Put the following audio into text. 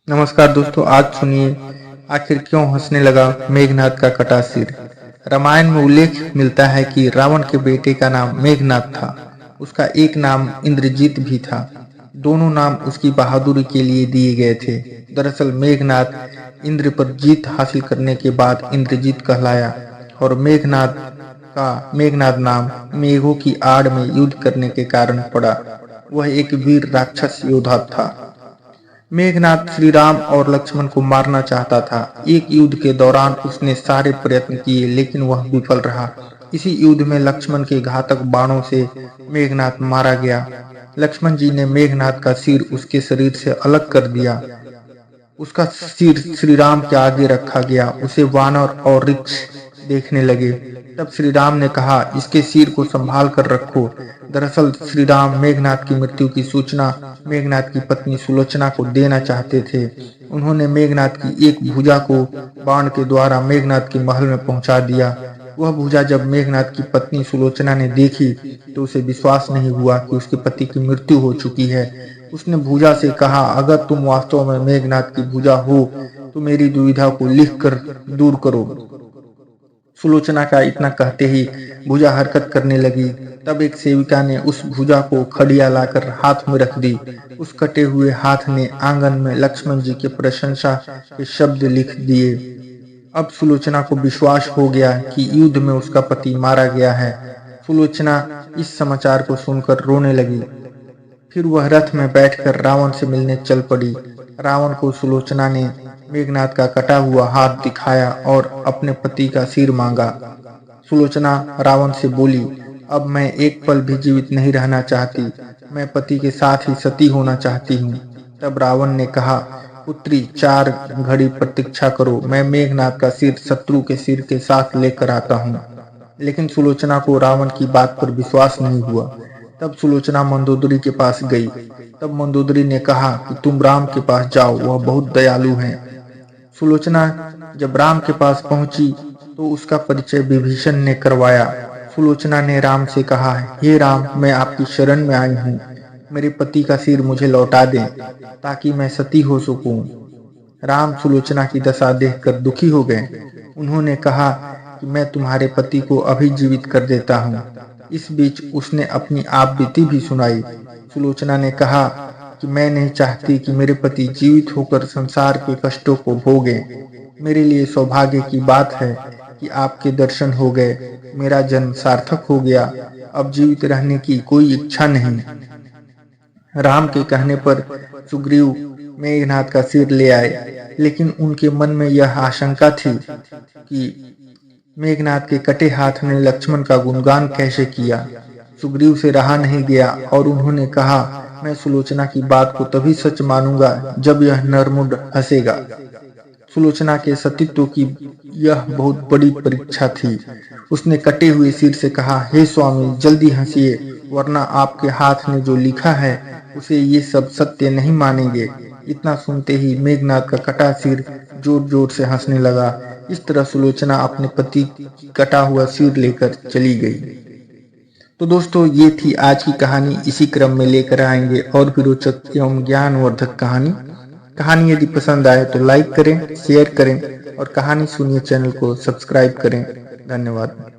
नमस्कार दोस्तों, आज सुनिए आखिर क्यों हंसने लगा मेघनाद का कटा सिर। रामायण में उल्लेख मिलता है कि रावण के बेटे का नाम मेघनाद था। उसका एक नाम इंद्रजीत भी था। दोनों नाम उसकी बहादुरी के लिए दिए गए थे। दरअसल मेघनाद इंद्र पर जीत हासिल करने के बाद इंद्रजीत कहलाया और मेघनाद नाम मेघों की आड़ में युद्ध करने के कारण पड़ा। वह एक वीर राक्षस योद्धा था। मेघनाद श्री राम और लक्ष्मण को मारना चाहता था। एक युद्ध के दौरान उसने सारे प्रयत्न किए लेकिन वह विफल रहा। इसी युद्ध में लक्ष्मण के घातक बाणों से मेघनाद मारा गया। लक्ष्मण जी ने मेघनाद का सिर उसके शरीर से अलग कर दिया। उसका सिर श्री राम के आगे रखा गया। उसे वानर और रिक्ष देखने लगे। तब श्री राम ने कहा, इसके सिर को संभाल कर रखो। दरअसल श्री राम मेघनाद की मृत्यु की सूचना मेघनाद की पत्नी सुलोचना को देना चाहते थे। उन्होंने मेघनाद की एक भुजा को बाण के द्वारा मेघनाद के महल में पहुंचा दिया। वह भुजा जब मेघनाद की पत्नी सुलोचना ने देखी तो उसे विश्वास नहीं हुआ कि उसके पति की मृत्यु हो चुकी है। उसने भुजा से कहा, अगर तुम वास्तव में मेघनाद की भुजा हो तो मेरी दुविधा को लिख कर दूर करो। सुलोचना का इतना कहते ही भुजा हरकत करने लगी। तब एक सेविका ने उस भुजा को खड़िया लाकर हाथ में रख दी। उस कटे हुए हाथ ने आंगन में लक्ष्मण जी के प्रशंसा के शब्द लिख दिए। अब सुलोचना को विश्वास हो गया कि युद्ध में उसका पति मारा गया है। सुलोचना इस समाचार को सुनकर रोने लगी। फिर वह रथ में बैठकर रावण से मिलने चल पड़ी। रावण को सुलोचना ने मेघनाद का कटा हुआ हाथ दिखाया और अपने पति का सिर मांगा। सुलोचना रावण से बोली, अब मैं एक पल भी जीवित नहीं रहना चाहती। मैं पति के साथ ही सती होना चाहती हूँ। तब रावण ने कहा, पुत्री 4 घड़ी प्रतीक्षा करो, मैं मेघनाद का सिर शत्रु के सिर के साथ लेकर आता हूँ। लेकिन सुलोचना को रावण की बात पर विश्वास नहीं हुआ। तब सुलोचना मंदोदरी के पास गई। तब मंदोदरी ने कहा कि तुम राम के पास जाओ, वह बहुत दयालु हैं। सुलोचना जब राम के पास पहुंची तो उसका परिचय विभीषण ने करवाया। सुलोचना ने राम से कहा, हे राम, मैं आपकी शरण में आई हूँ। मेरे पति का सिर मुझे लौटा दें ताकि मैं सती हो सकूं। राम सुलोचना की दशा देखकर दुखी हो गए। उन्होंने कहा कि मैं तुम्हारे पति को अभी जीवित कर देता हूँ। इस बीच उसने अपनी आप बीती भी सुनाई। सुलोचना ने कहा कि मैं नहीं चाहती कि मेरे पति जीवित होकर संसार के कष्टों को भोगे। मेरे लिए सौभाग्य की बात है कि आपके दर्शन हो गए। मेरा जन्म सार्थक हो गया। अब जीवित रहने की कोई इच्छा नहीं। राम के कहने पर सुग्रीव मेघनाद का सिर ले आए, लेकिन उनके मन में यह आशंका थी कि मेघनाद के कटे हाथ ने लक्ष्मण का गुणगान कैसे किया। सुग्रीव से रहा नहीं गया और उन्होंने कहा, मैं सुलोचना की बात को तभी सच मानूंगा जब यह नरमुंड हंसेगा। सुलोचना के सतीत्व की यह बहुत बड़ी परीक्षा थी। उसने कटे हुए सिर से कहा, हे स्वामी, जल्दी हंसिए, वरना आपके हाथ ने जो लिखा है उसे ये सब सत्य नहीं मानेंगे। इतना सुनते ही मेघनाद का कटा सिर जोर जोर से हंसने लगा। इस तरह सुलोचना अपने पति कटा हुआ सिर लेकर चली गई। तो दोस्तों, ये थी आज की कहानी। इसी क्रम में लेकर आएंगे और भी रोचक एवं ज्ञानवर्धक कहानी यदि पसंद आए तो लाइक करें, शेयर करें और कहानी सुनिए चैनल को सब्सक्राइब करें। धन्यवाद।